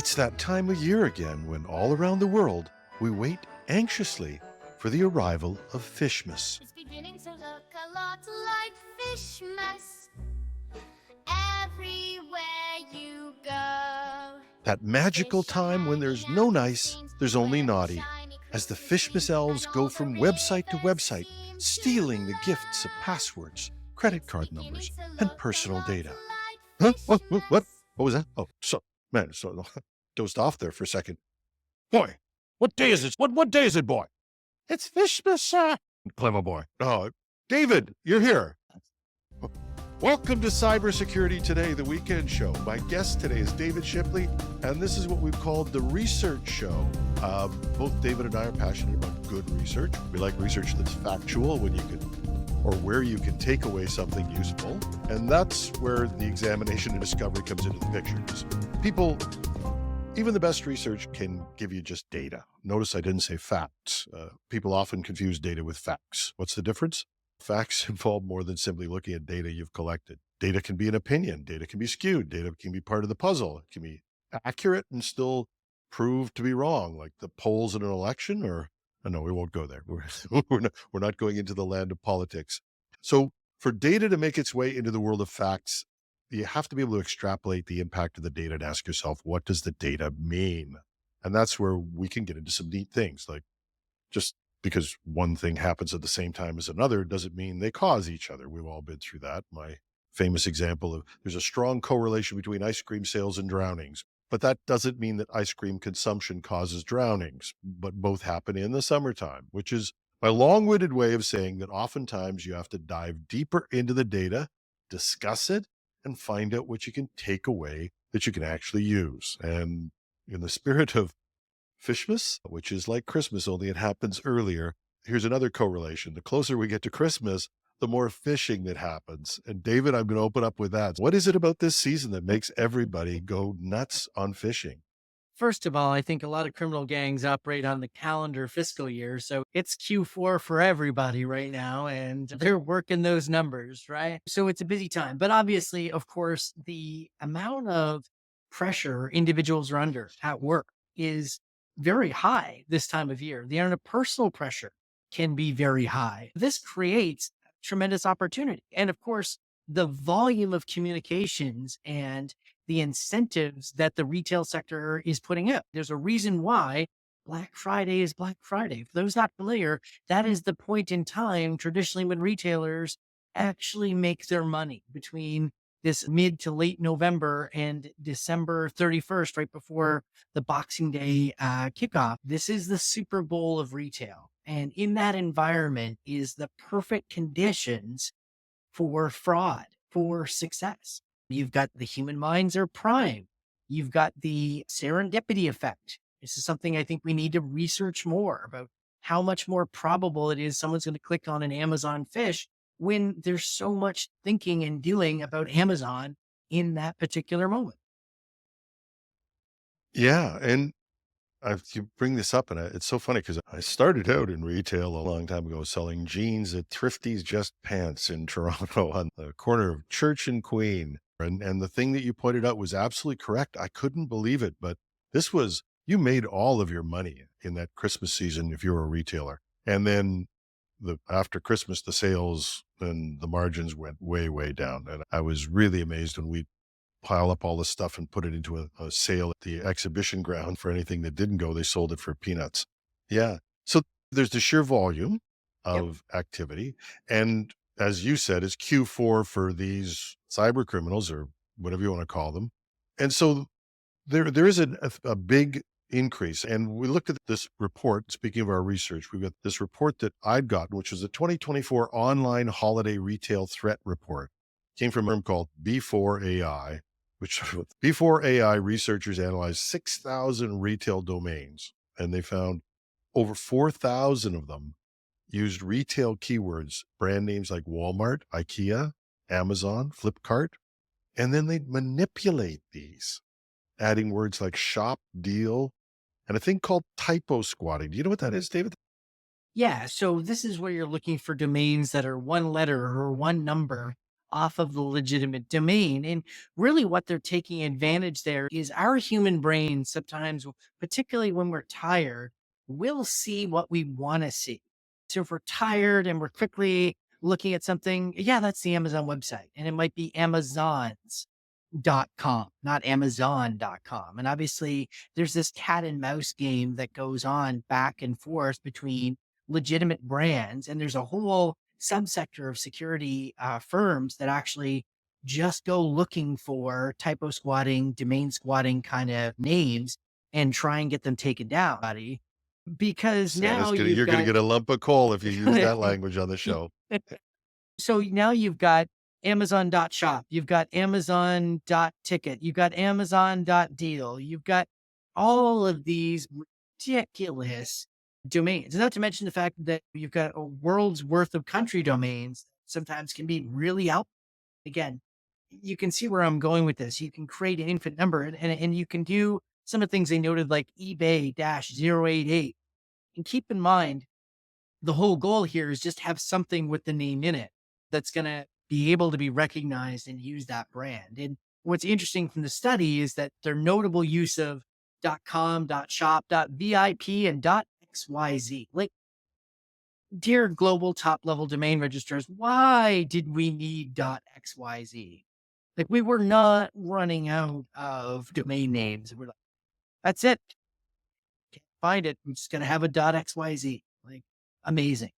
It's that time of year again when all around the world we wait anxiously for the arrival of Phishmas. It's beginning to look a lot like Phishmas everywhere you go. That magical time when there's no nice, there's only naughty, as the Phishmas elves go from website to website, stealing the gifts of passwords, credit card numbers, and personal data. Huh? What was that? Oh, man, dozed off there for a second. Boy, what day is it? What day is it, boy? It's Phishmas, sir. Clever boy. Oh, David, you're here. Welcome to Cybersecurity Today, the weekend show. My guest today is David Shipley, and this is what we've called the research show. Both David and I are passionate about good research. We like research that's factual, where you can take away something useful. And that's where the examination and discovery comes into the picture. Because people, even the best research can give you just data. Notice I didn't say facts. People often confuse data with facts. What's the difference? Facts involve more than simply looking at data you've collected. Data can be an opinion. Data can be skewed. Data can be part of the puzzle. It can be accurate and still proved to be wrong, like the polls in an election. No, we won't go there. We're not going into the land of politics. So for data to make its way into the world of facts, you have to be able to extrapolate the impact of the data and ask yourself, what does the data mean? And that's where we can get into some neat things, like just because one thing happens at the same time as another doesn't mean they cause each other. We've all been through that. My famous example of there's a strong correlation between ice cream sales and drownings, but that doesn't mean that ice cream consumption causes drownings, but both happen in the summertime, which is my long-winded way of saying that oftentimes you have to dive deeper into the data, discuss it, and find out what you can take away that you can actually use. And in the spirit of Phishmas, which is like Christmas, only it happens earlier. Here's another correlation. The closer we get to Christmas, the more phishing that happens. And David, I'm going to open up with that. What is it about this season that makes everybody go nuts on phishing? First of all, I think a lot of criminal gangs operate on the calendar fiscal year. So it's Q4 for everybody right now, and they're working those numbers, right? So it's a busy time. But obviously, of course, the amount of pressure individuals are under at work is very high this time of year. The amount of personal pressure can be very high. This creates tremendous opportunity. And of course, the volume of communications and the incentives that the retail sector is putting out. There's a reason why Black Friday is Black Friday. For those not familiar, that is the point in time traditionally when retailers actually make their money, between this mid to late November and December 31st, right before the Boxing Day kickoff. This is the Super Bowl of retail. And in that environment is the perfect conditions for fraud, for success. You've got the human minds are prime. You've got the serendipity effect. This is something I think we need to research more about, how much more probable it is someone's going to click on an Amazon fish when there's so much thinking and doing about Amazon in that particular moment. Yeah. And you bring this up, and it's so funny because I started out in retail a long time ago selling jeans at Thrifty's Just Pants in Toronto on the corner of Church and Queen. And the thing that you pointed out was absolutely correct. I couldn't believe it, but you made all of your money in that Christmas season if you were a retailer. And then after Christmas, the sales and the margins went way, way down. And I was really amazed when we pile up all this stuff and put it into a sale at the exhibition ground. For anything that didn't go, they sold it for peanuts. Yeah. So there's the sheer volume of activity. And as you said, it's Q4 for these cyber criminals, or whatever you want to call them. And so there is a big increase. And we looked at this report. Speaking of our research, we've got this report that I'd gotten, which was the 2024 Online Holiday Retail Threat Report. It came from a firm called B4AI, which B4AI researchers analyzed 6,000 retail domains, and they found over 4,000 of them used retail keywords, brand names like Walmart, IKEA, Amazon, Flipkart, and then they'd manipulate these, adding words like shop, deal, and a thing called Typo-Squatting. Do you know what that is, David? Yeah. So this is where you're looking for domains that are one letter or one number off of the legitimate domain. And really what they're taking advantage there is our human brain sometimes, particularly when we're tired, will see what we want to see. So if we're tired and we're quickly looking at something, yeah, that's the Amazon website. And it might be Amazons.com, not Amazon.com. And obviously there's this cat and mouse game that goes on back and forth between legitimate brands. And there's a whole subsector of security firms that actually just go looking for typo-squatting, domain squatting kind of names and try and get them taken down, buddy. Because now you've You're gonna got get a lump of coal if you use that language on the show. so now you've got Amazon.shop, you've got Amazon.ticket, you've got Amazon.deal, you've got all of these ridiculous domains. Not to mention the fact that you've got a world's worth of country domains sometimes can be really out. Again, you can see where I'm going with this. You can create an infinite number and you can do some of the things they noted like eBay dash 088. And keep in mind, the whole goal here is just have something with the name in it that's going to be able to be recognized and use that brand. And what's interesting from the study is that their notable use of .com, .shop, .vip, and .xyz. Like, dear global top level domain registrars, why did we need .xyz? Like, we were not running out of domain names. We're like, that's it. Can't find it. I'm just going to have a .xyz. Like, amazing.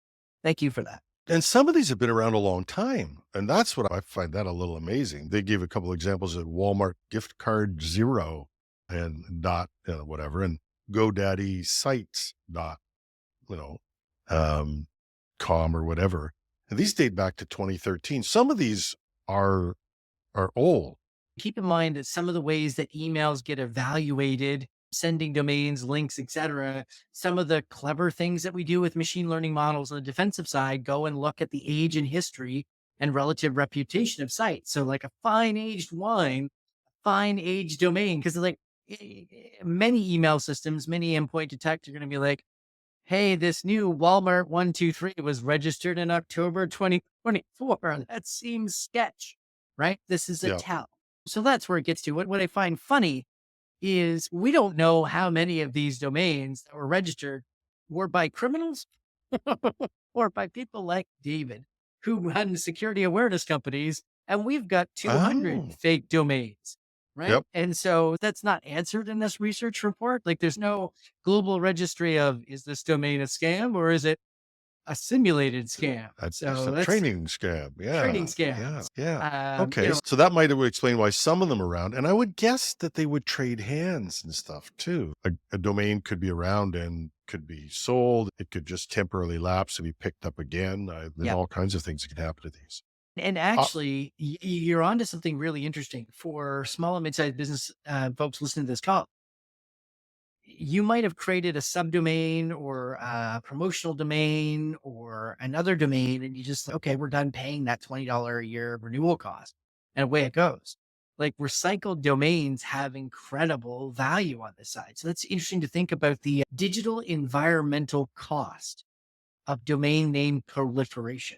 Thank you for that. And some of these have been around a long time. And that's what I find that a little amazing. They gave a couple examples of Walmart gift card 0 and whatever, and GoDaddy sites you know, um, com or whatever. And these date back to 2013. Some of these are old. Keep in mind that some of the ways that emails get evaluated, sending domains, links, etc., some of the clever things that we do with machine learning models on the defensive side go and look at the age and history and relative reputation of sites. So like a fine aged wine, fine aged domain, because like many email systems, many endpoint detectors are going to be like, hey, this new Walmart 123 was registered in October 2024. That seems sketch, right? This is a Yeah. tell. So that's where it gets to. What I find funny is we don't know how many of these domains that were registered were by criminals or by people like David, who run security awareness companies. And we've got 200 Oh. fake domains, right? Yep. And so that's not answered in this research report. Like, there's no global registry of, is this domain a scam or is it a simulated scam? That's So a that's training scam. Yeah. trading scam. Yeah. Yeah. You Okay. know, So that might explain why some of them are around. And I would guess that they would trade hands and stuff too. A domain could be around and could be sold. It could just temporarily lapse and be picked up again. There's Yeah. all kinds of things that can happen to these. And actually, you're onto something really interesting for small and mid-sized business folks listening to this call. You might have created a subdomain or a promotional domain or another domain, and you just, okay, we're done paying that $20 a year renewal cost. And away it goes. Like, recycled domains have incredible value on this side. So that's interesting to think about the digital environmental cost of domain name proliferation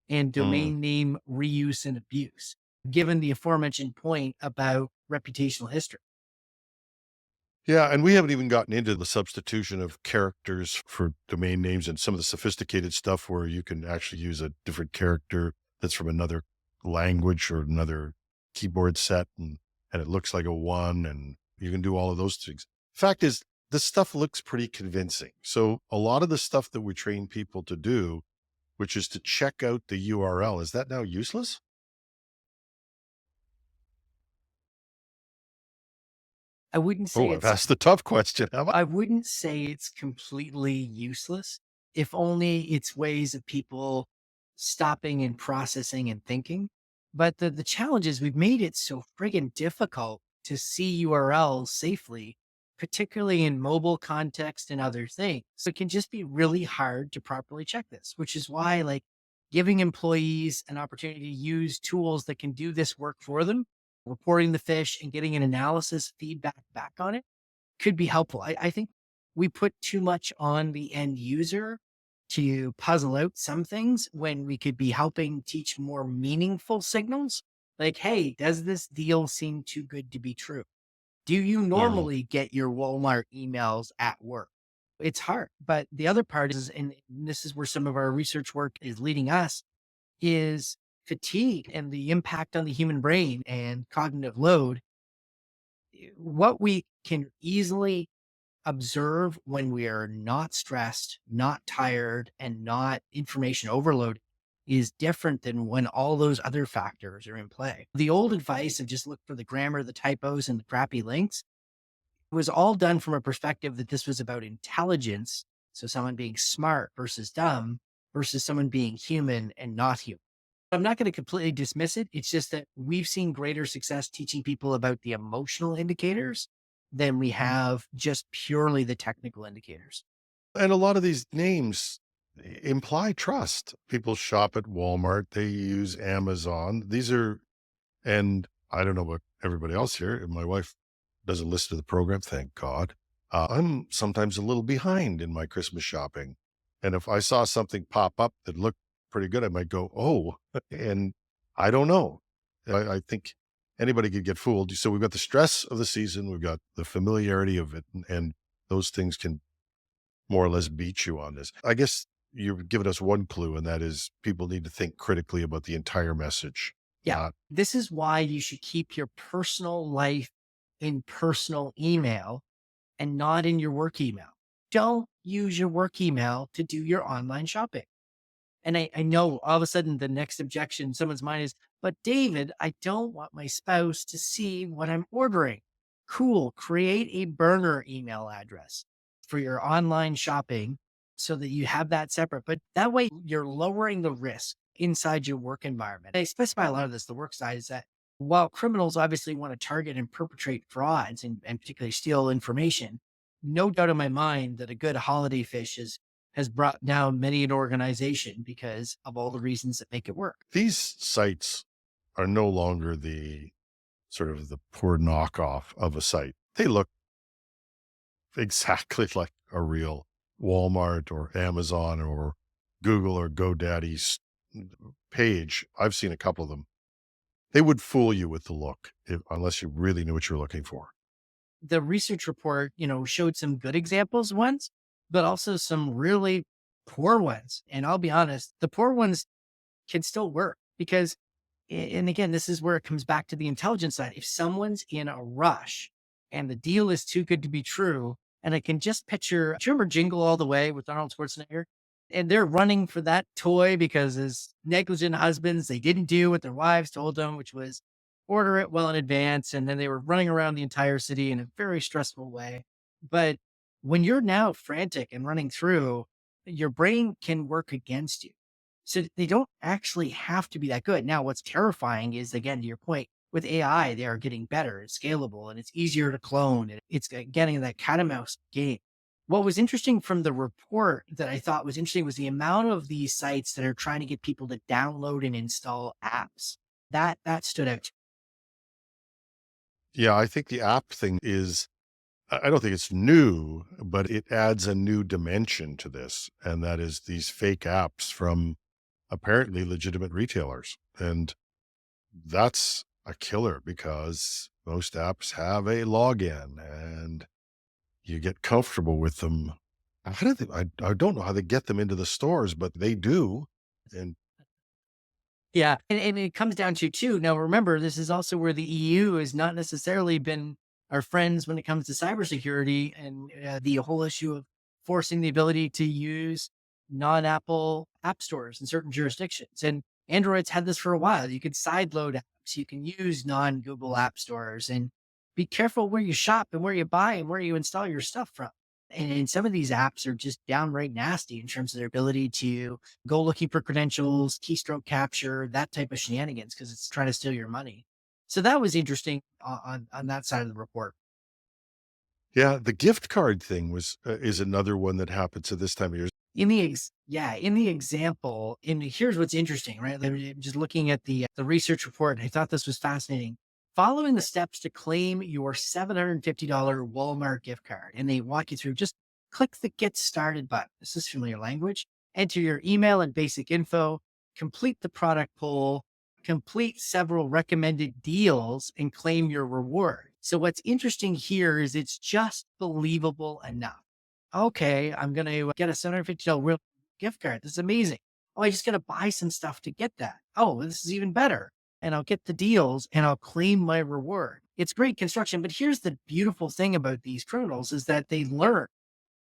and domain name reuse and abuse, given the aforementioned point about reputational history. Yeah, and we haven't even gotten into the substitution of characters for domain names and some of the sophisticated stuff where you can actually use a different character that's from another language or another keyboard set and it looks like a one and you can do all of those things. Fact is, this stuff looks pretty convincing. So a lot of the stuff that we train people to do, which is to check out the URL, is that now useless? I wouldn't say Oh, I've asked the tough question, have I? I wouldn't say it's completely useless, if only it's ways of people stopping and processing and thinking. But the challenge is we've made it so friggin' difficult to see URLs safely, particularly in mobile context and other things. So it can just be really hard to properly check this, which is why, like, giving employees an opportunity to use tools that can do this work for them, reporting the fish and getting an analysis feedback back on it could be helpful. I think we put too much on the end user to puzzle out some things when we could be helping teach more meaningful signals. Like, hey, does this deal seem too good to be true? Do you Mhm. normally get your Walmart emails at work? It's hard. But the other part is, and this is where some of our research work is leading us, is fatigue and the impact on the human brain and cognitive load. What we can easily observe when we are not stressed, not tired, and not information overload is different than when all those other factors are in play. The old advice of just look for the grammar, the typos, and the crappy links was all done from a perspective that this was about intelligence. So someone being smart versus dumb versus someone being human and not human. I'm not going to completely dismiss it. It's just that we've seen greater success teaching people about the emotional indicators than we have just purely the technical indicators. And a lot of these names imply trust. People shop at Walmart, they use Amazon. These are, and I don't know about everybody else here. And my wife doesn't listen to the program, thank God. I'm sometimes a little behind in my Christmas shopping. And if I saw something pop up that looked pretty good, I might go, oh, and I don't know. I think anybody could get fooled. So we've got the stress of the season, we've got the familiarity of it, and those things can more or less beat you on this. I guess you've given us one clue, and that is people need to think critically about the entire message, Yeah. not This is why you should keep your personal life in personal email and not in your work email. Don't use your work email to do your online shopping. And I know all of a sudden the next objection in someone's mind is, but David, I don't want my spouse to see what I'm ordering. Cool. Create a burner email address for your online shopping so that you have that separate. But that way you're lowering the risk inside your work environment. I specify a lot of this, the work side is that while criminals obviously want to target and perpetrate frauds and particularly steal information, no doubt in my mind that a good holiday fish has brought down many an organization because of all the reasons that make it work. these sites are no longer the sort of the poor knockoff of a site. They look exactly like a real Walmart or Amazon or Google or GoDaddy's page. I've seen a couple of them. They would fool you with the look unless you really knew what you were looking for. The research report, showed some good examples once, but also some really poor ones. And I'll be honest, the poor ones can still work because, and again, this is where it comes back to the intelligence side. If someone's in a rush and the deal is too good to be true, and I can just picture, do you remember Jingle All the Way with Arnold Schwarzenegger? And they're running for that toy because as negligent husbands, they didn't do what their wives told them, which was order it well in advance. And then they were running around the entire city in a very stressful way. But when you're now frantic and running through, your brain can work against you. So they don't actually have to be that good. Now, what's terrifying is, again, to your point, with AI, they are getting better and scalable and it's easier to clone and it's getting that cat and mouse game. What was interesting from the report that I thought was interesting was the amount of these sites that are trying to get people to download and install apps. That stood out. Yeah, I think the app thing is, I don't think it's new, but it adds a new dimension to this. And that is these fake apps from apparently legitimate retailers. And that's a killer because most apps have a login and you get comfortable with them. How do they, I don't know how they get them into the stores, but they do. And Yeah. And it comes down to too. Now, remember, this is also where the EU has not necessarily been our friends when it comes to cybersecurity and the whole issue of forcing the ability to use non Apple app stores in certain jurisdictions. And Android's had this for a while. You could sideload apps, you can use non Google app stores, and be careful where you shop and where you buy and where you install your stuff from. And some of these apps are just downright nasty in terms of their ability to go looking for credentials, keystroke capture, that type of shenanigans, because it's trying to steal your money. So that was interesting on that side of the report. yeah, the gift card thing is another one that happens at this time of year. In the example, and here's what's interesting, right? I'm just looking at the research report, and I thought this was fascinating. Following the steps to claim your $750 Walmart gift card, and they walk you through, just click the get started button. This is familiar language. enter your email and basic info, complete the product poll, complete several recommended deals, and claim your reward. So what's interesting here is it's just believable enough. Okay, I'm going to get a $750 real gift card. This is amazing. Oh, I just got to buy some stuff to get that. Oh, this is even better. And I'll get the deals and I'll claim my reward. It's great construction. But here's the beautiful thing about these criminals is that they learn,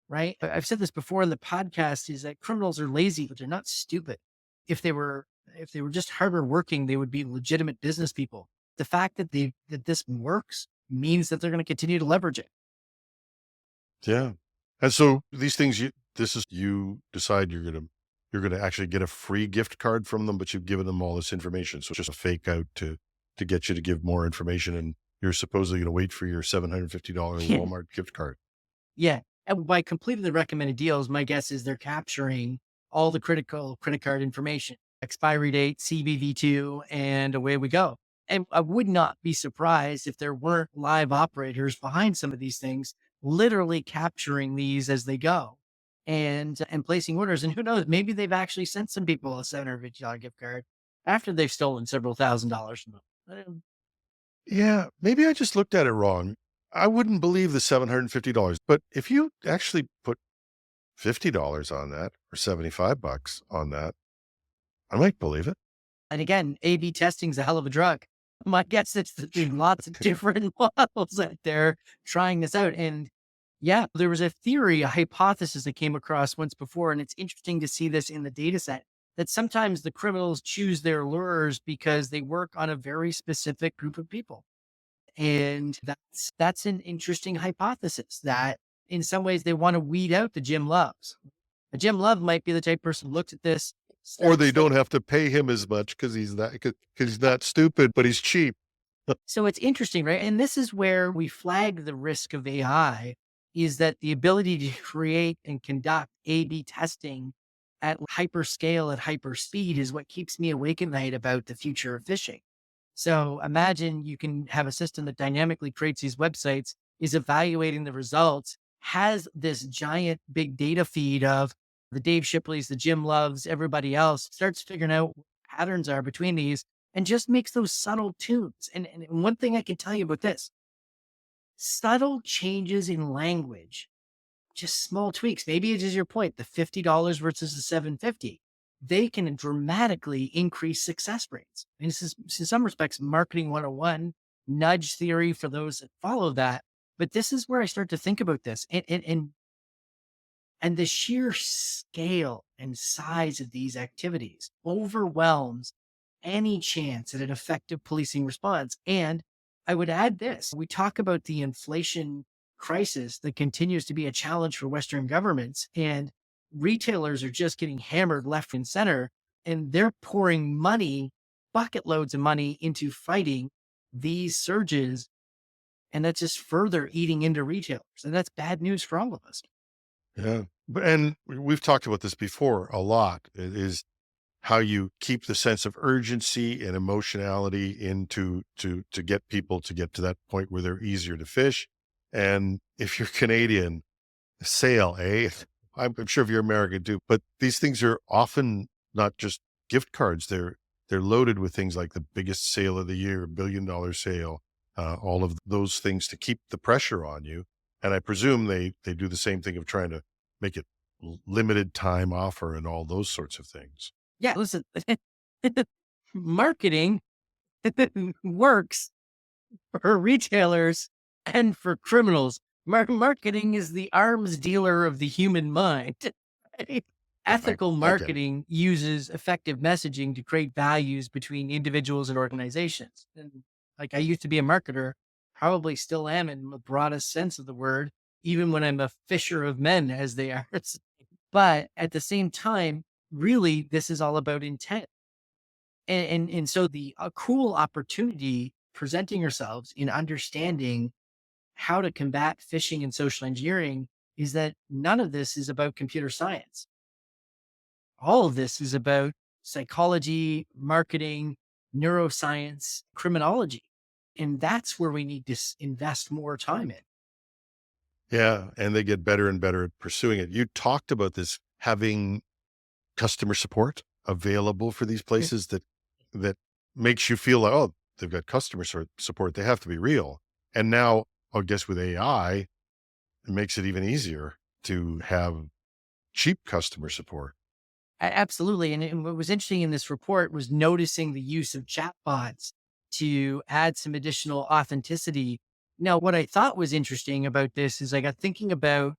right? I've said this before in the podcast is that criminals are lazy, but they're not stupid. If they were, if they were just harder working, they would be legitimate business people. The fact that that this works means that they're going to continue to leverage it. Yeah. And so these things, you decide you're gonna actually get a free gift card from them, but you've given them all this information. So it's just a fake out to get you to give more information, and you're supposedly gonna wait for your $750 Walmart gift card. Yeah. And by completing the recommended deals, my guess is they're capturing all the critical credit card information, expiry date, CVV2, and away we go. And I would not be surprised if there weren't live operators behind some of these things, literally capturing these as they go and placing orders. And who knows, maybe they've actually sent some people a $750 gift card after they've stolen several $1,000s from them. Yeah, maybe I just looked at it wrong. I wouldn't believe the $750, but if you actually put $50 on that or $75 on that, I might believe it. And again, A/B testing is a hell of a drug. My guess is that there's lots of different models out there trying this out. And yeah, there was a theory, a hypothesis that came across once before, and it's interesting to see this in the data set that sometimes the criminals choose their lures because they work on a very specific group of people. And that's an interesting hypothesis that in some ways they want to weed out the Jim Loves. A Jim Love might be the type of person who looks at this, Or they starts don't have to pay him as much because he's not stupid, but he's cheap. So it's interesting, right? And this is where we flag the risk of AI is that the ability to create and conduct A/B testing at hyper scale, at hyper speed is what keeps me awake at night about the future of phishing. So imagine you can have a system that dynamically creates these websites, is evaluating the results, has this giant big data feed of the Dave Shipleys, the Jim Loves, everybody else, starts figuring out what patterns are between these and just makes those subtle tunes. And one thing I can tell you about this subtle changes in language, just small tweaks. Maybe it is your point, the $50 versus the 750. They can dramatically increase success rates. And this is, in some respects, marketing 101, nudge theory for those that follow that. But this is where I start to think about this. And the sheer scale and size of these activities overwhelms any chance at an effective policing response. And I would add this we talk about the inflation crisis that continues to be a challenge for Western governments, and retailers are just getting hammered left and center, and they're pouring money, bucket loads of money, into fighting these surges. And that's just further eating into retailers. And that's bad news for all of us. Yeah. And we've talked about this before a lot. It is how you keep the sense of urgency and emotionality into to get people to get to that point where they're easier to fish. And if you're Canadian, sale, eh? I'm sure if you're American too, but these things are often not just gift cards. They're loaded with things like the biggest sale of the year, $1 billion sale, all of those things to keep the pressure on you. And I presume they do the same thing of trying to make it limited time offer and all those sorts of things. Yeah, listen, marketing works for retailers and for criminals. Marketing is the arms dealer of the human mind. Right? Ethical I get it. marketing uses effective messaging to create values between individuals and organizations. And like I used to be a marketer, probably still am in the broadest sense of the word, even when I'm a fisher of men, as they are. But at the same time, really, this is all about intent. And so the cool opportunity presenting yourselves in understanding how to combat phishing and social engineering is that none of this is about computer science. All of this is about psychology, marketing, neuroscience, criminology. And that's where we need to invest more time in. Yeah. And they get better and better at pursuing it. You talked about this having customer support available for these places that makes you feel like, oh, they've got customer support. They have to be real. And now, I guess with AI, it makes it even easier to have cheap customer support. Absolutely. And what was interesting in this report was noticing the use of chatbots to add some additional authenticity. Now, what I thought was interesting about this is I got thinking about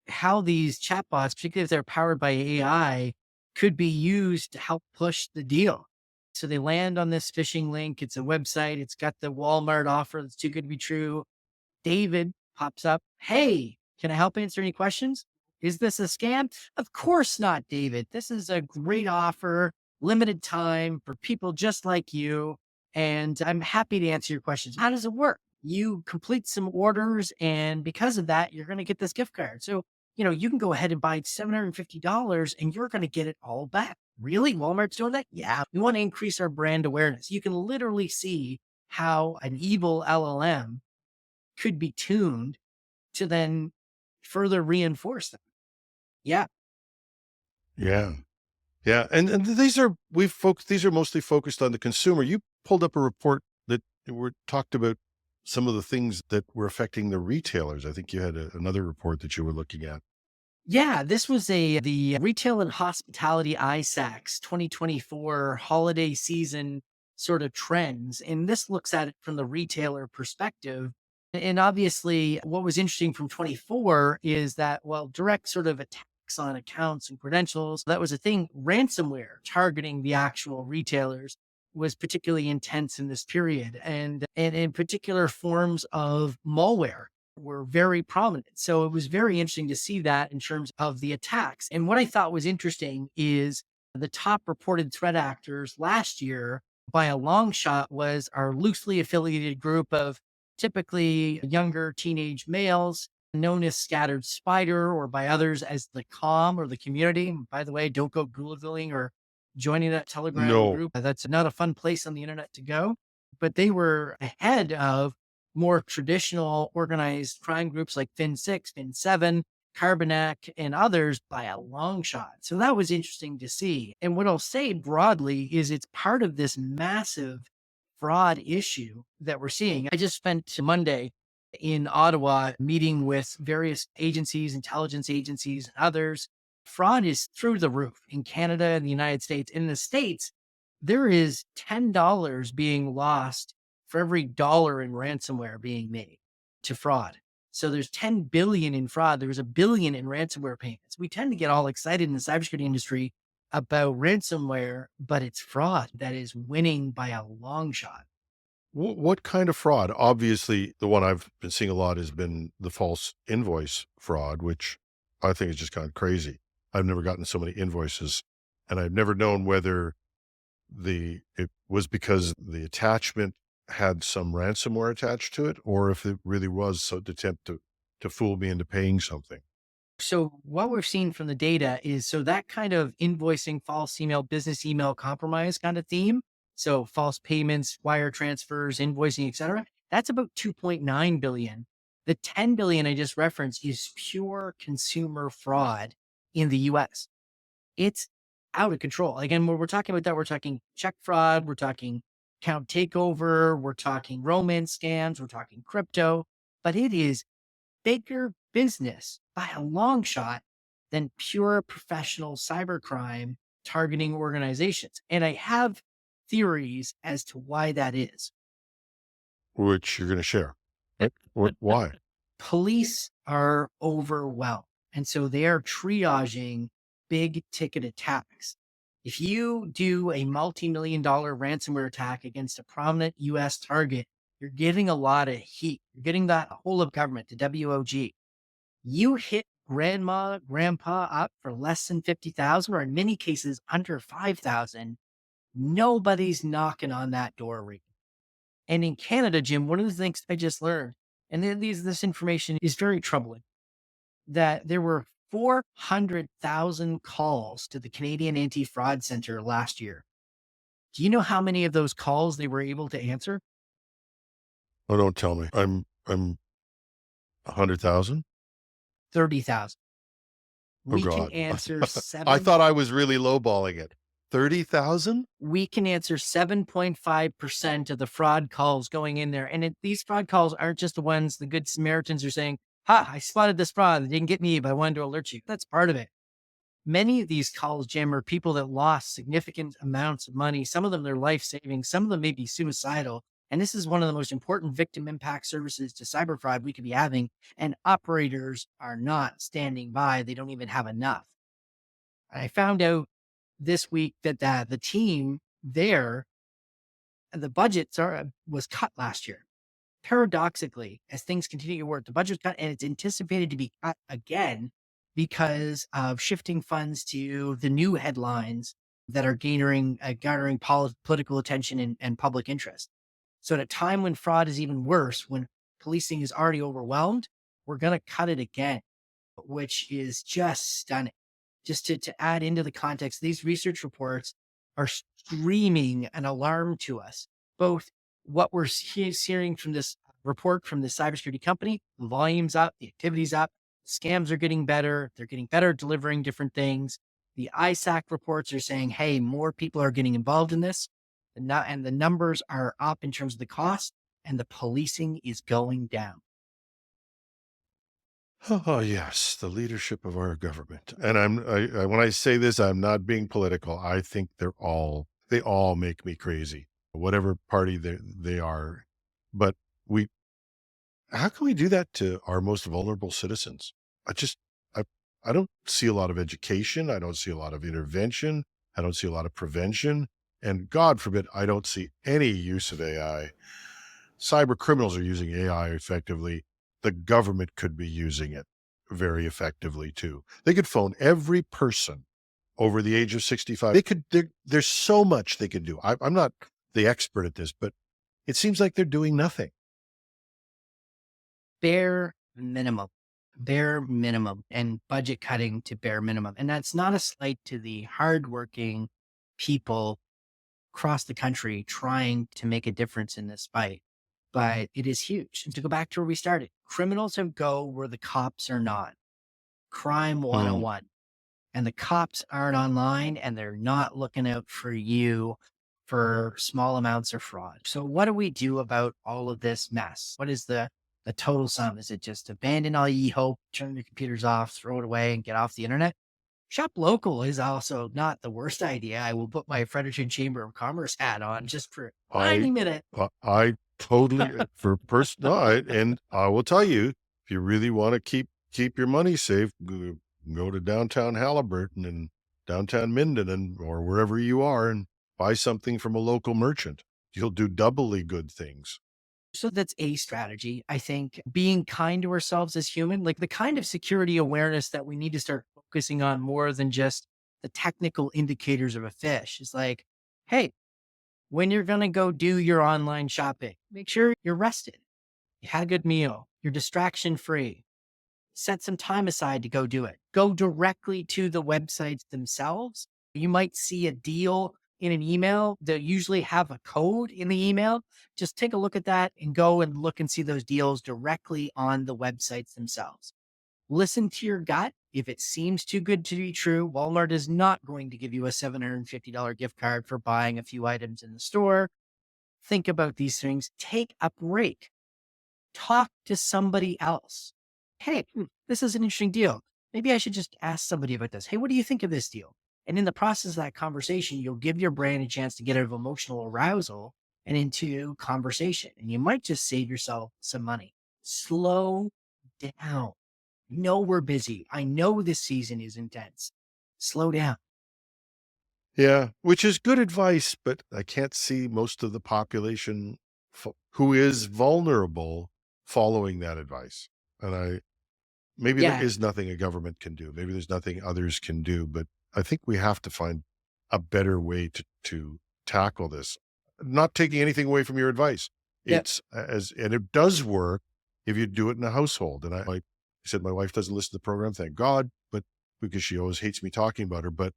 how these chatbots, particularly if they're powered by AI, could be used to help push the deal. So they land on this phishing link. It's a website. It's got the Walmart offer that's too good to be true. David pops up. Hey, can I help answer any questions? Is this a scam? Of course not, David. This is a great offer, limited time for people just like you. And I'm happy to answer your questions. How does it work? You complete some orders, and because of that, you're going to get this gift card. So, you can go ahead and buy $750 and you're going to get it all back. Really? Walmart's doing that? Yeah. We want to increase our brand awareness. You can literally see how an evil LLM could be tuned to then further reinforce them. Yeah. Yeah. Yeah. And these are mostly focused on the consumer. You pulled up a report that talked about some of the things that were affecting the retailers. I think you had another report that you were looking at. Yeah, this was the Retail and Hospitality ISACs 2024 holiday season sort of trends. And this looks at it from the retailer perspective. And obviously, what was interesting from 24 is that, well, direct sort of attacks on accounts and credentials, that was a thing. Ransomware targeting the actual retailers was particularly intense in this period. And in particular, forms of malware were very prominent. So it was very interesting to see that in terms of the attacks. And what I thought was interesting is the top reported threat actors last year by a long shot was our loosely affiliated group of typically younger teenage males known as Scattered Spider or by others as the COM or the community. By the way, don't go Googling or joining that Telegram No. group. That's not a fun place on the internet to go. But they were ahead of more traditional organized crime groups like Fin6, Fin7, Carbonac, and others by a long shot. So that was interesting to see. And what I'll say broadly is it's part of this massive fraud issue that we're seeing. I just spent Monday in Ottawa meeting with various agencies, intelligence agencies, and others. Fraud is through the roof in Canada and the United States. In the States, there is $10 being lost for every dollar in ransomware being made to fraud. So there's 10 billion in fraud. There's a billion in ransomware payments. We tend to get all excited in the cybersecurity industry about ransomware, but it's fraud that is winning by a long shot. What kind of fraud? Obviously, the one I've been seeing a lot has been the false invoice fraud, which I think is just kind of crazy. I've never gotten so many invoices, and I've never known whether it was because the attachment had some ransomware attached to it, or if it really was so to attempt to fool me into paying something. So what we're seeing from the data is so that kind of invoicing, false email, business email compromise kind of theme. So false payments, wire transfers, invoicing, et cetera. That's about 2.9 billion. The 10 billion I just referenced is pure consumer fraud in the US. It's out of control. Again, when we're talking about that, we're talking check fraud, we're talking account takeover, we're talking romance scams, we're talking crypto, but it is bigger business by a long shot than pure professional cybercrime targeting organizations. And I have theories as to why that is. Which you're going to share, right? Why? Police are overwhelmed. And so they are triaging big ticket attacks. If you do a multi-million dollar ransomware attack against a prominent US target, you're getting a lot of heat. You're getting that whole of government, the WOG. You hit grandma, grandpa up for less than 50,000, or in many cases under 5,000, nobody's knocking on that door ring. And in Canada, Jim, one of the things I just learned, and this information is very troubling, that there were 400,000 calls to the Canadian Anti-Fraud Center last year. Do you know how many of those calls they were able to answer? Oh, don't tell me. I'm 100,000. 30,000. We can God. answer I thought I was really lowballing it. 30,000? we can answer 7.5% of the fraud calls going in there. And these fraud calls aren't just the ones the good Samaritans are saying, ha, I spotted this fraud. It didn't get me, but I wanted to alert you. That's part of it. Many of these calls, Jim, are people that lost significant amounts of money. Some of them, their life savings. Some of them may be suicidal. And this is one of the most important victim impact services to cyber fraud we could be having. And operators are not standing by. They don't even have enough. I found out this week that the team there, the budgets was cut last year. Paradoxically, as things continue to work, the budget's cut and it's anticipated to be cut again because of shifting funds to the new headlines that are garnering political attention and public interest. So at a time when fraud is even worse, when policing is already overwhelmed, we're going to cut it again, which is just stunning. Just to add into the context, these research reports are screaming an alarm to us, both what we're hearing from this report from the cybersecurity company, the volume's up, the activity's up, scams are getting better. They're getting better at delivering different things. The ISAC reports are saying, hey, more people are getting involved in this. And the numbers are up in terms of the cost, and the policing is going down. Oh, yes, the leadership of our government. And when I say this, I'm not being political. I think they all make me crazy, whatever party they are. But how can we do that to our most vulnerable citizens? I, I don't see a lot of education. I don't see a lot of intervention. I don't see a lot of prevention. And God forbid, I don't see any use of AI. Cyber criminals are using AI effectively. The government could be using it very effectively too. They could phone every person over the age of 65. There's so much they could do. I'm not the expert at this, but it seems like they're doing nothing. Bare minimum, and budget cutting to bare minimum. And that's not a slight to the hardworking people across the country trying to make a difference in this fight, but it is huge. And to go back to where we started, criminals have go where the cops are not. Crime 101. And the cops aren't online and they're not looking out for you for small amounts of fraud. So what do we do about all of this mess? What is the total sum? Is it just abandon all ye hope, turn your computers off, throw it away, and get off the internet? Shop local is also not the worst idea. I will put my Fredericton Chamber of Commerce hat on just for a tiny minute. I totally, and I will tell you, if you really want to keep your money safe, go to downtown Halliburton and downtown Minden or wherever you are and buy something from a local merchant. You'll do doubly good things. So that's a strategy. I think being kind to ourselves as human, like the kind of security awareness that we need to start focusing on more than just the technical indicators of a phish is like, hey, when you're going to go do your online shopping, make sure you're rested. You had a good meal. You're distraction free. Set some time aside to go do it. Go directly to the websites themselves. You might see a deal in an email that usually have a code in the email. Just take a look at that and go and look and see those deals directly on the websites themselves. Listen to your gut. If it seems too good to be true, Walmart is not going to give you a $750 gift card for buying a few items in the store. Think about these things. Take a break. Talk to somebody else. Hey, this is an interesting deal. Maybe I should just ask somebody about this. Hey, what do you think of this deal? And in the process of that conversation, you'll give your brain a chance to get out of emotional arousal and into conversation. And you might just save yourself some money. Slow down. I know we're busy. I know this season is intense. Slow down. Yeah, which is good advice, but I can't see most of the population who is vulnerable following that advice. And maybe there is nothing a government can do. Maybe there's nothing others can do, but I think we have to find a better way to tackle this. Not taking anything away from your advice. And it does work if you do it in a household. And I said, my wife doesn't listen to the program, thank God, but because she always hates me talking about her, but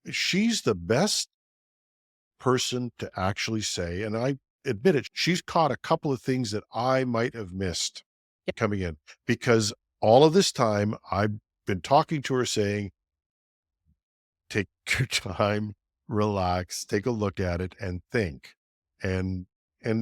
she's the best person to actually say, and I admit it, she's caught a couple of things that I might have missed coming in, because all of this time been talking to her saying, take your time, relax, take a look at it and think. And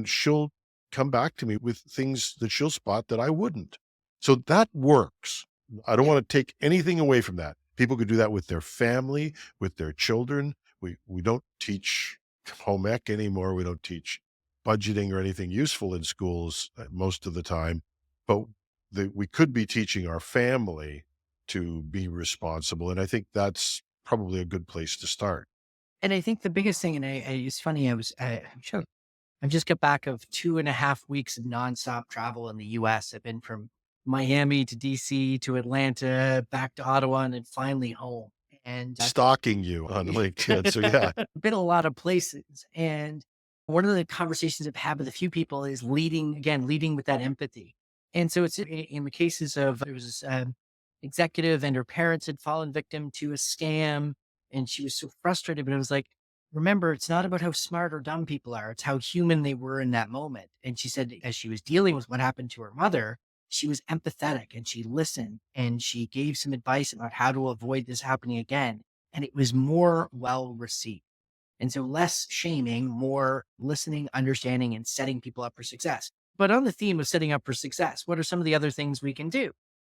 she'll come back to me with things that she'll spot that I wouldn't. So that works. I don't Yeah. want to take anything away from that. People could do that with their family, with their children. We don't teach home ec anymore. We don't teach budgeting or anything useful in schools most of the time. But we could be teaching our family to be responsible. And I think that's probably a good place to start. And I think the biggest thing, and it's funny, I've just got back of 2.5 weeks of nonstop travel in the US. I've been from Miami to DC to Atlanta, back to Ottawa, and then finally home. And Stalking you on LinkedIn. So yeah, been a lot of places. And one of the conversations I've had with a few people is leading with that empathy. And so it's in the cases of, there was this executive and her parents had fallen victim to a scam. And she was so frustrated, but it was like, remember, it's not about how smart or dumb people are. It's how human they were in that moment. And she said, as she was dealing with what happened to her mother, she was empathetic and she listened and she gave some advice about how to avoid this happening again. And it was more well received. And so less shaming, more listening, understanding, and setting people up for success. But on the theme of setting up for success, what are some of the other things we can do?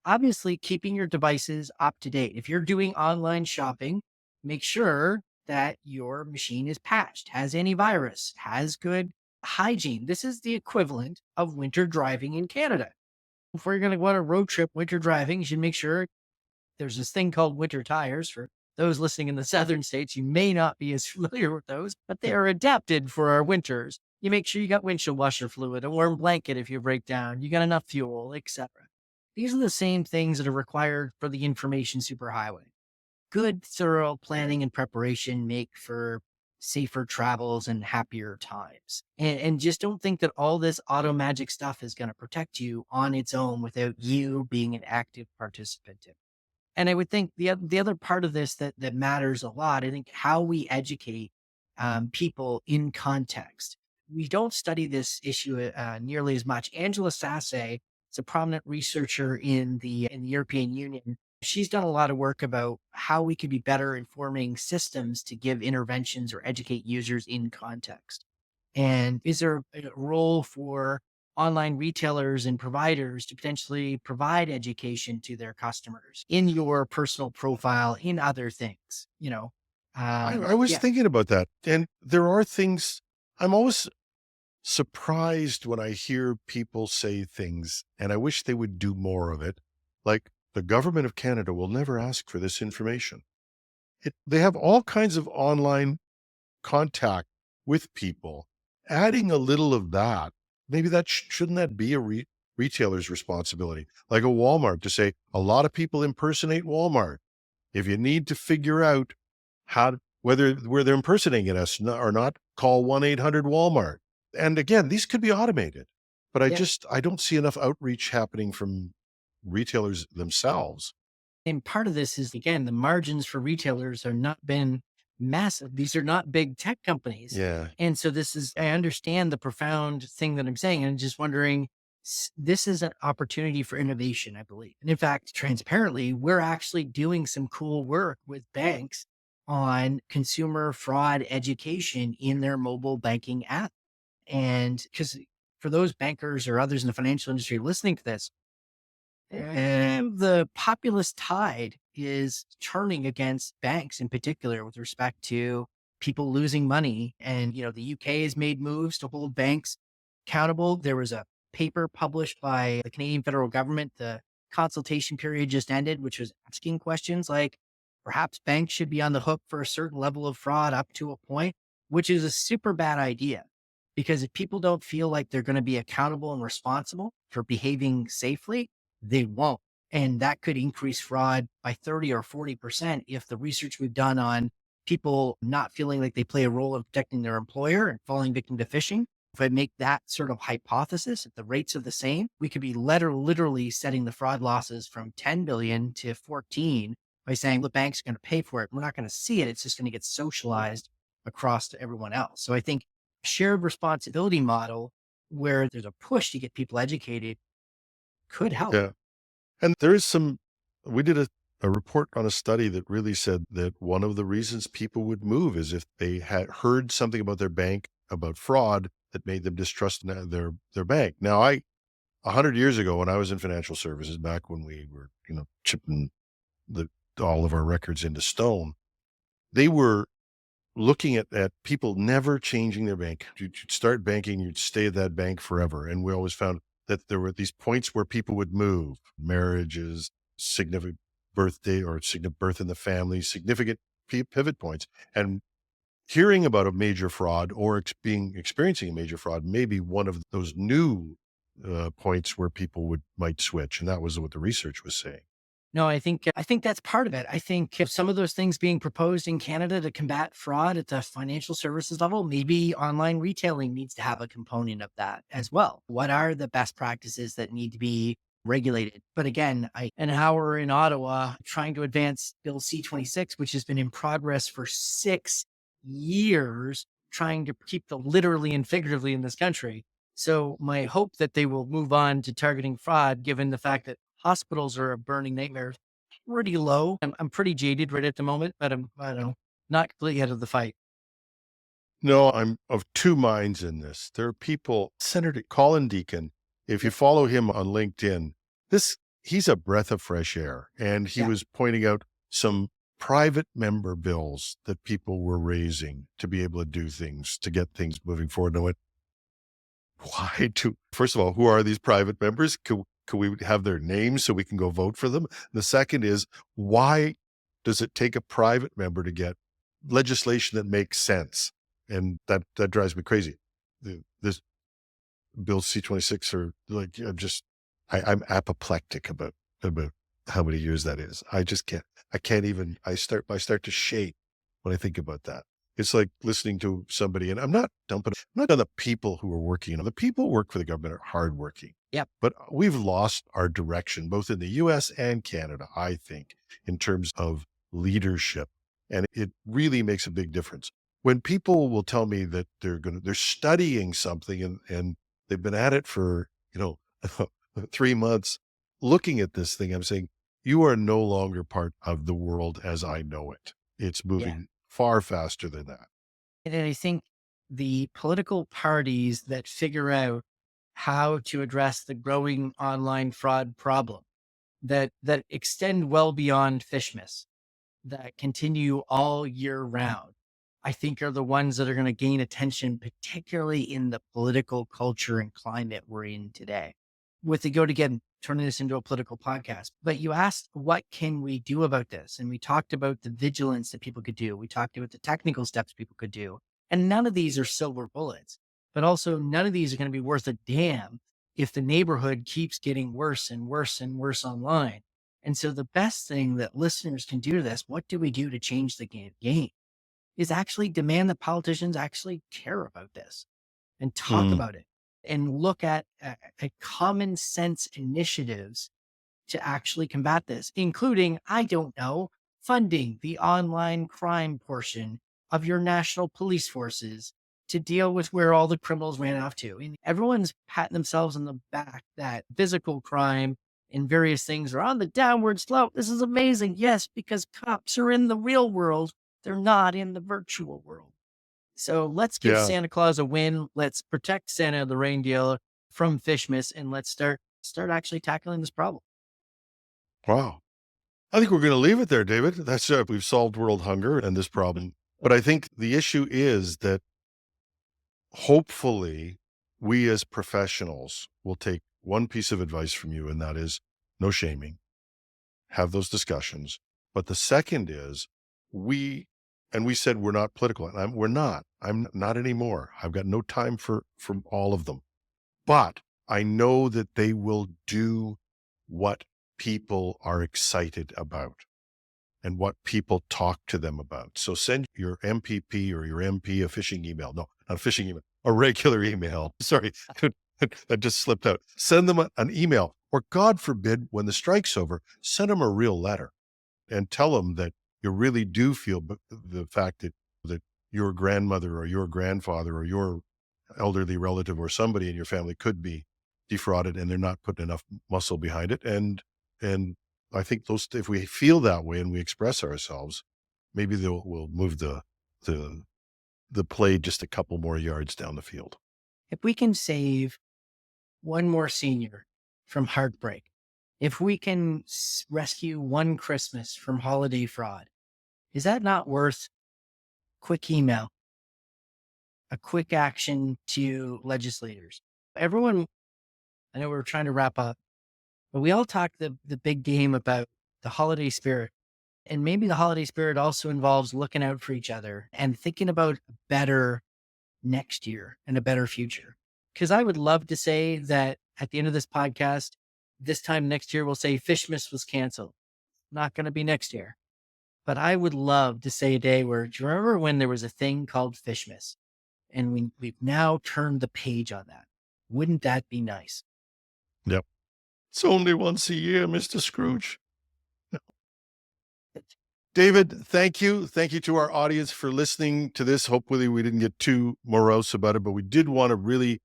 Obviously, keeping your devices up to date. If you're doing online shopping, make sure that your machine is patched, has antivirus, has good hygiene. This is the equivalent of winter driving in Canada. Before you're going to go on a road trip winter driving, you should make sure there's this thing called winter tires. For those listening in the southern states, you may not be as familiar with those, but they are adapted for our winters. You make sure you got windshield washer fluid, a warm blanket if you break down, you got enough fuel, etc. These are the same things that are required for the information superhighway. Good, thorough planning and preparation make for safer travels and happier times. And just don't think that all this auto magic stuff is going to protect you on its own without you being an active participant in it. And I would think the other part of this that matters a lot, I think, how we educate people in context. We don't study this issue nearly as much. Angela Sasse is a prominent researcher in the European Union. She's done a lot of work about how we could be better informing systems to give interventions or educate users in context. And is there a role for online retailers and providers to potentially provide education to their customers in your personal profile, in other things, I was yeah. thinking about that. And there are things I'm always surprised when I hear people say things, and I wish they would do more of it. Like, the government of Canada will never ask for this information. They have all kinds of online contact with people. Adding a little of that, maybe that shouldn't that be a retailer's responsibility? Like a Walmart to say, a lot of people impersonate Walmart. If you need to figure out where they're impersonating us or not, call 1-800-Walmart. And again, these could be automated, but Yeah. I don't see enough outreach happening from retailers themselves. And part of this is, again, the margins for retailers are not been massive. These are not big tech companies. Yeah. And so I understand the profound thing that I'm saying. And just wondering, this is an opportunity for innovation, I believe. And in fact, transparently, we're actually doing some cool work with banks on consumer fraud education in their mobile banking app. And because for those bankers or others in the financial industry listening to this, and the populist tide is turning against banks in particular with respect to people losing money. And, the UK has made moves to hold banks accountable. There was a paper published by the Canadian federal government. The consultation period just ended, which was asking questions like perhaps banks should be on the hook for a certain level of fraud up to a point, which is a super bad idea. Because if people don't feel like they're going to be accountable and responsible for behaving safely, they won't. And that could increase fraud by 30 or 40% if the research we've done on people not feeling like they play a role in protecting their employer and falling victim to phishing. If I make that sort of hypothesis, if the rates are the same, we could be literally setting the fraud losses from 10 billion to 14 by saying the bank's going to pay for it. We're not going to see it. It's just going to get socialized across to everyone else. So I think shared responsibility model where there's a push to get people educated could help. Yeah. And there is we did a report on a study that really said that one of the reasons people would move is if they had heard something about their bank, about fraud that made them distrust their bank. Now, 100 years ago, when I was in financial services, back when we were, chipping the all of our records into stone, they were looking at people never changing their bank. You'd start banking, you'd stay at that bank forever. And we always found that there were these points where people would move: marriages, significant birthday or significant birth in the family, significant pivot points. And hearing about a major fraud or experiencing a major fraud may be one of those new points where people might switch. And that was what the research was saying. No, I think that's part of it. I think if some of those things being proposed in Canada to combat fraud at the financial services level, maybe online retailing needs to have a component of that as well. What are the best practices that need to be regulated? But again, an hour in Ottawa trying to advance Bill C-26, which has been in progress for 6 years, trying to keep the literally and figuratively in this country. So my hope that they will move on to targeting fraud, given the fact that hospitals are a burning nightmare, pretty low. I'm pretty jaded right at the moment, but I don't know, not completely out of the fight. No, I'm of two minds in this. There are people, Senator Colin Deacon, if you follow him on LinkedIn, he's a breath of fresh air. And he Yeah. was pointing out some private member bills that people were raising to be able to do things, to get things moving forward. And I went, first of all, who are these private members? Could we have their names so we can go vote for them? The second is, why does it take a private member to get legislation that makes sense? And that drives me crazy. This Bill C-26 are like, I'm apoplectic about how many years that is. I can't even, I start to shake when I think about that. It's like listening to somebody, and I'm not on the people who are working. The people who work for the government are hardworking. Yep. But we've lost our direction, both in the US and Canada, I think, in terms of leadership. And it really makes a big difference. When people will tell me that they're studying something and they've been at it for, 3 months looking at this thing, I'm saying, you are no longer part of the world as I know it. It's Yeah. moving far faster than that. And I think the political parties that figure out how to address the growing online fraud problem that extend well beyond Phishmas, that continue all year round, I think are the ones that are going to gain attention, particularly in the political culture and climate we're in today. With the go to again, turning this into a political podcast, but you asked, what can we do about this? And we talked about the vigilance that people could do. We talked about the technical steps people could do. And none of these are silver bullets, but also none of these are going to be worth a damn if the neighborhood keeps getting worse and worse and worse online. And so the best thing that listeners can do to this, what do we do to change the game, is actually demand that politicians actually care about this and talk Mm. about it and look at common sense initiatives to actually combat this, including, I don't know, funding the online crime portion of your national police forces to deal with where all the criminals ran off to. And everyone's patting themselves on the back that physical crime and various things are on the downward slope. This is amazing. Yes, because cops are in the real world. They're not in the virtual world. So let's give Yeah. Santa Claus a win. Let's protect Santa the reindeer from Phishmas, and let's start actually tackling this problem. Wow. I think we're going to leave it there, David. That's we've solved world hunger and this problem. But I think the issue is that hopefully we as professionals will take one piece of advice from you, and that is no shaming, have those discussions. But the second is we said we're not political, and we're not. I'm not anymore. I've got no time for all of them. But I know that they will do what people are excited about and what people talk to them about. So send your MPP or your MP a phishing email. No, not a phishing email, a regular email. Sorry, that just slipped out. Send them an email, or God forbid, when the strike's over, send them a real letter and tell them that you really do feel the fact that your grandmother or your grandfather or your elderly relative or somebody in your family could be defrauded, and they're not putting enough muscle behind it. And I think if we feel that way and we express ourselves, maybe we'll move the play just a couple more yards down the field. If we can save one more senior from heartbreak, if we can rescue one Christmas from holiday fraud, is that not worth quick email, a quick action to legislators? Everyone, I know we're trying to wrap up, but we all talk the big game about the holiday spirit. And maybe the holiday spirit also involves looking out for each other and thinking about a better next year and a better future. Because I would love to say that at the end of this podcast, this time next year, we'll say Phishmas was canceled. Not going to be next year. But I would love to say a day where, do you remember when there was a thing called Phishmas? And we've now turned the page on that. Wouldn't that be nice? Yep. It's only once a year, Mr. Scrooge. David, thank you. Thank you to our audience for listening to this. Hopefully we didn't get too morose about it, but we did want to really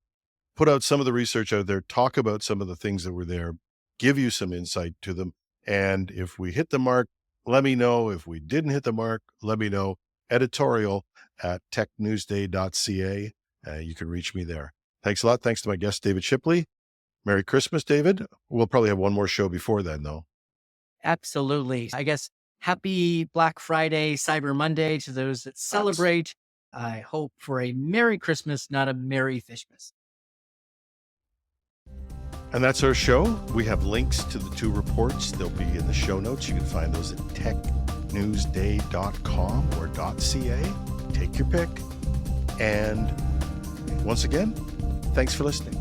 put out some of the research out there, talk about some of the things that were there, give you some insight to them. And if we hit the mark, let me know. If we didn't hit the mark, let me know. Editorial at technewsday.ca. You can reach me there. Thanks a lot. Thanks to my guest, David Shipley. Merry Christmas, David. We'll probably have one more show before then, though. Absolutely. I guess happy Black Friday, Cyber Monday to those that celebrate. I hope for a Merry Christmas, not a Merry Phishmas. And that's our show. We have links to the 2 reports. They'll be in the show notes. You can find those at technewsday.com or .ca. Take your pick. And once again, thanks for listening.